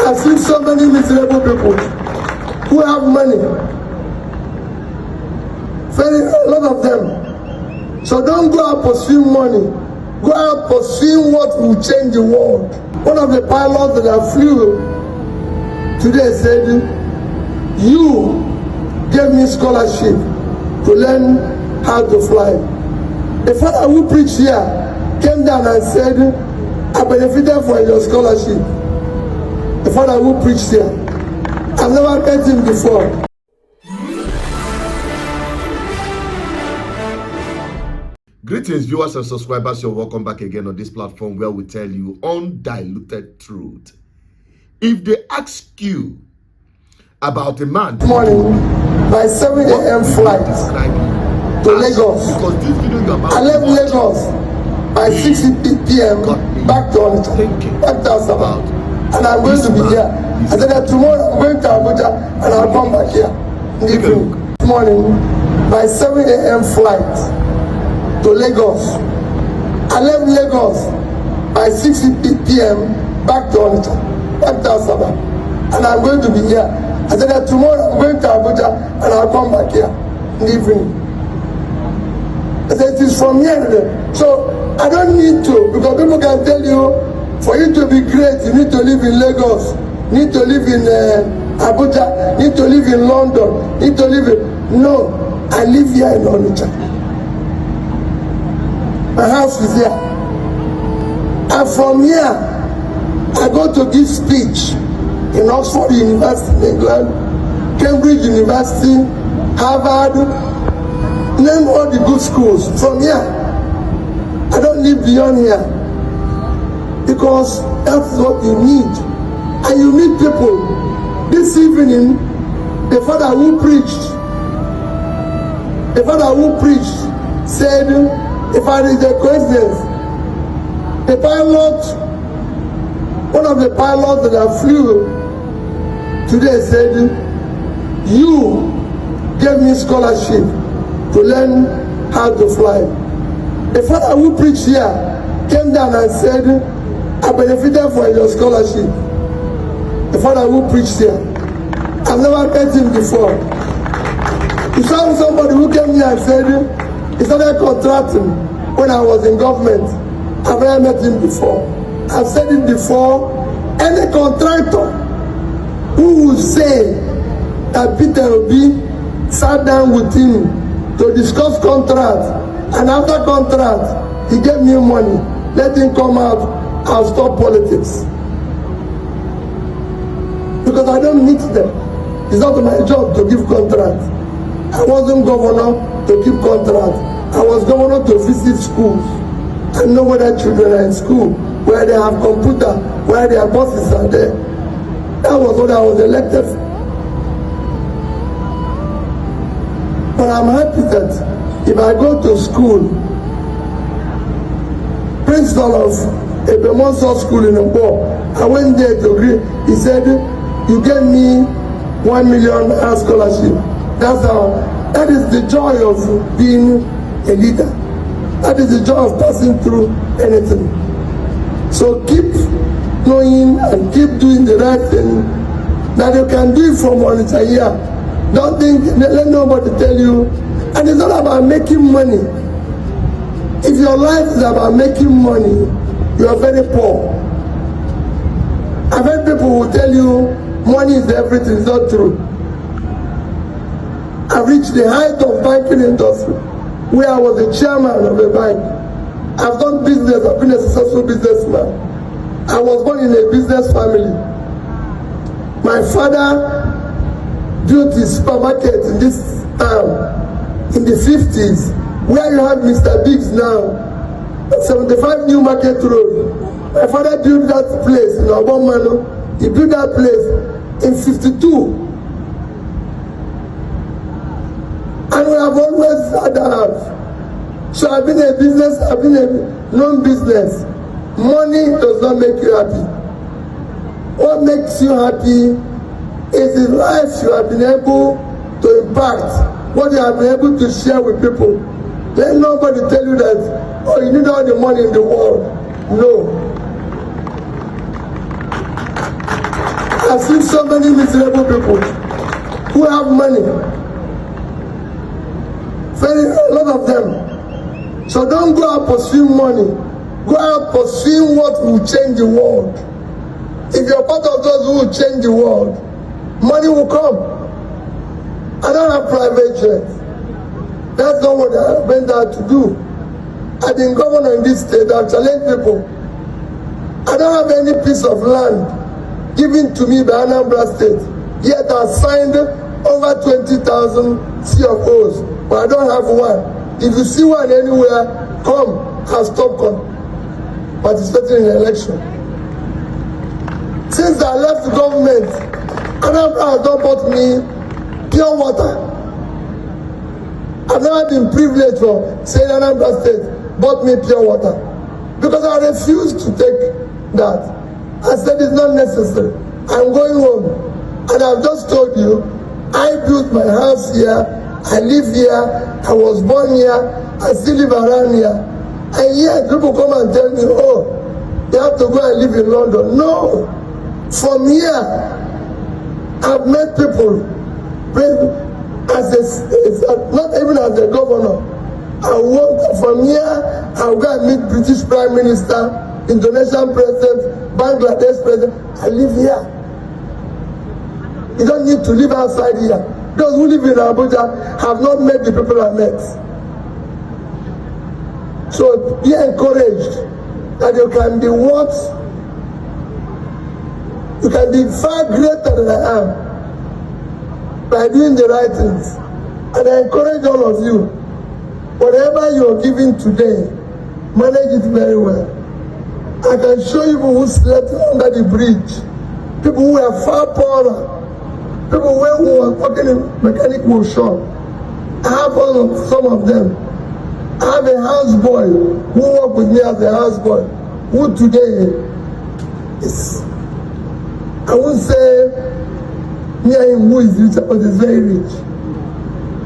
I've seen so many miserable people who have money. A lot of them. So don't go out pursuing money. Go out pursuing what will change the world. One of the pilots that I flew today said, you gave me scholarship to learn how to fly. The father who preached here came down and said, I benefited from your scholarship. The father who preached here. I've never met him before. Greetings, viewers and subscribers. You're welcome back again on this platform where we tell you undiluted truth. If they ask you about a man Morning by 7 a.m. flight to Lagos. Because this video you're about I left Lagos by 6 p.m. back to Onitsha, back to Asaba, and I'm going to be here. I said that tomorrow I'm going to Abuja and I'll come back here in the evening. This morning by 7 a.m. flight to Lagos. I left Lagos by 6 p.m. back to Onitsha, back to Asaba, and I'm going to be here. I said that tomorrow I'm going to Abuja and I'll come back here in the evening. I said it is from here to there. So I don't need to, because people can tell you, for you to be great, you need to live in Lagos, you need to live in Abuja, you need to live in London, you need to live in... No, I live here in Onitsha. My house is here. And from here, I go to give speech in Oxford University in England, Cambridge University, Harvard, name all the good schools. From here, I don't live beyond here, because that's what you need. And you meet people. This evening, the father who preached said, if I read the coincidence, the pilot, one of the pilots that I flew today said, you gave me scholarship to learn how to fly. The father who preached here came down and said, I benefited from your scholarship. The father who preached here. I've never met him before. You saw somebody who came here and said, he started contracting when I was in government. I've never met him before. I've said it before. Any contractor who would say that Peter Obi sat down with him to discuss contract, and after contract, he gave me money, let him come out and stop politics. Because I don't meet them. It's not my job to give contract. I wasn't governor to keep contract. I was governor to visit schools and know whether children are in school, where they have computer, where their bosses are there. That was what I was elected for. But I'm happy that if I go to school, principal of a Bemonso school in Mbo, I went there to agree. He said, you gave me 1 million scholarship. That's how, that is the joy of being a leader. That is the joy of passing through anything. So keep knowing and keep doing the right thing, that you can do it from Onitsha here. Don't think, let nobody tell you. And it's not about making money. If your life is about making money, you are very poor. I've heard people who tell you money is everything. It's not true. I've reached the height of banking industry, where I was the chairman of a bank. I've done business. I've been a successful businessman. I was born in a business family. My father built his supermarket in this town in the 50s, where you have Mr. Biggs now, 75 New Market Road. My father built that place in Obomano. He built that place in 52. And we have always had that house. So I've been a business, I've been a non-business. Money does not make you happy. What makes you happy is the life you have been able to impact, what you have been able to share with people. Let nobody tell you that, oh, you need all the money in the world. No. I've seen so many miserable people who have money. A lot of them. So don't go out pursuing money. Go out pursuing what will change the world. If you're part of those who will change the world, money will come. I don't have private jet. That's not what I went out to do. I've been governor in this state. I've challenged people. I don't have any piece of land given to me by Anambra State. Yet I signed over 20,000 CFOs, but I don't have one. If you see one anywhere, come and stop participating in the election. Since I left the government, Anambra has not bought me pure water. I've never been privileged for saying Anambra State bought me pure water because I refused to take that. I said it's not necessary. I'm going home. And I've just told you, I built my house here, I live here, I was born here, I still live around here. And yet people come and tell me, oh, you have to go and live in London. No. From here, I've met people, not even as a governor. I work from here, I'll go and meet British Prime Minister, Indonesian President, Bangladesh President. I live here. You don't need to live outside here. Those who live in Abuja have not met the people I met. So be encouraged that you can be what? You can be far greater than I am by doing the right things. And I encourage all of you, whatever you're giving today, manage it very well. I can show you people who slept under the bridge, people who were far poorer, people who were working in mechanical shop. I have some of them. I have a houseboy who worked with me as a houseboy, who today is, I won't say near him who is rich, but is very rich.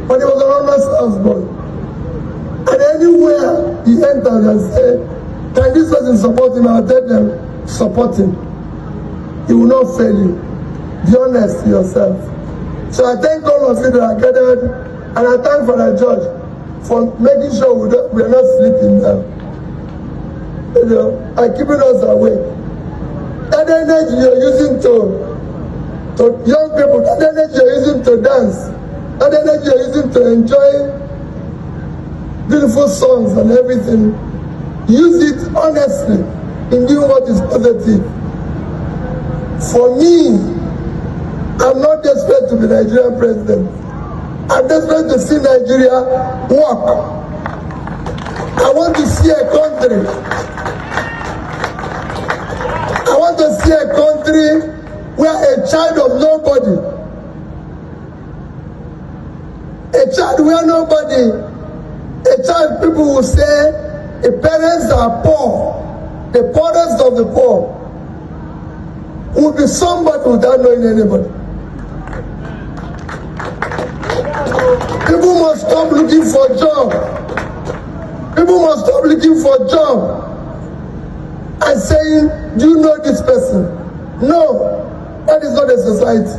But he was an honest houseboy. And anywhere he enters and says, can this person support him? I'll tell them, support him. He will not fail you. Be honest to yourself. So I thank all of you that are gathered, and I thank for the judge for making sure we are not sleeping now. You know, and keeping us awake. That energy you're using to young people, that energy you're using to dance, that energy you're using to enjoy beautiful songs and everything, use it honestly in doing what is positive. For me, I'm not desperate to be Nigerian president. I'm desperate to see Nigeria work. I want to see a country. I want to see a country where a child of nobody, a child where nobody, a child people will say, the parents are poor, the poorest of the poor, will be somebody without knowing anybody. People must stop looking for a job. People must stop looking for a job and saying, do you know this person? No, that is not a society.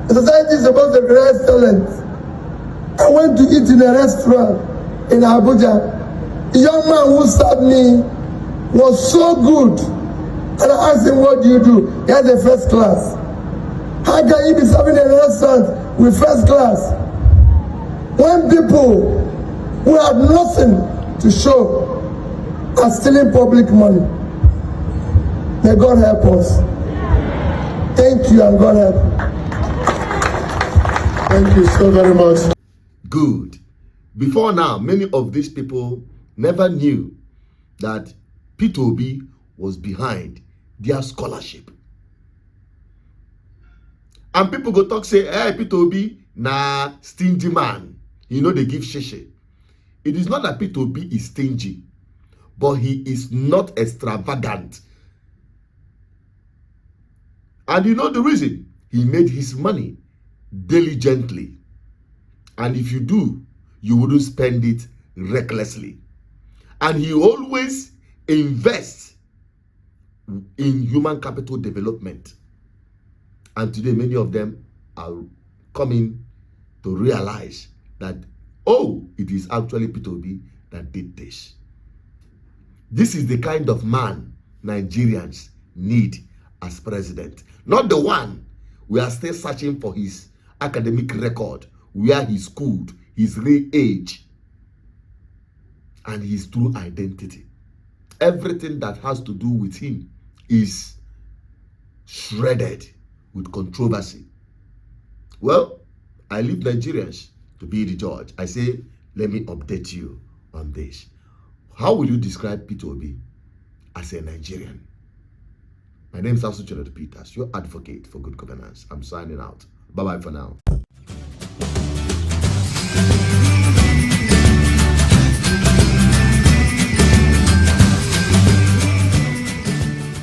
A society is supposed to recognize talent. I went to eat in a restaurant in Abuja. The young man who served me was so good. And I asked him, what do you do? He had a first class. How can you be serving in a restaurant with first class when people who have nothing to show are stealing public money? May God help us. Thank you, and God help you. Thank you so very much. Good. Before now, many of these people never knew that P2B was behind their scholarship. And people go talk say, hey, P2B, na stingy man. You know they give sheshe. It is not that P2B is stingy, but he is not extravagant. And you know the reason? He made his money diligently. And if you do, you wouldn't spend it recklessly. And he always invests in human capital development. And today, many of them are coming to realize that, oh, it is actually Peter Obi that did this. This is the kind of man Nigerians need as president. Not the one we are still searching for his academic record, where he schooled, his real age, and his true identity. Everything that has to do with him is shredded with controversy. Well, I leave Nigerians to be the judge. I say, let me update you on this. How will you describe Peter Obi as a Nigerian? My name is Asuchinot Peters, your advocate for good governance. I'm signing out. Bye-bye for now.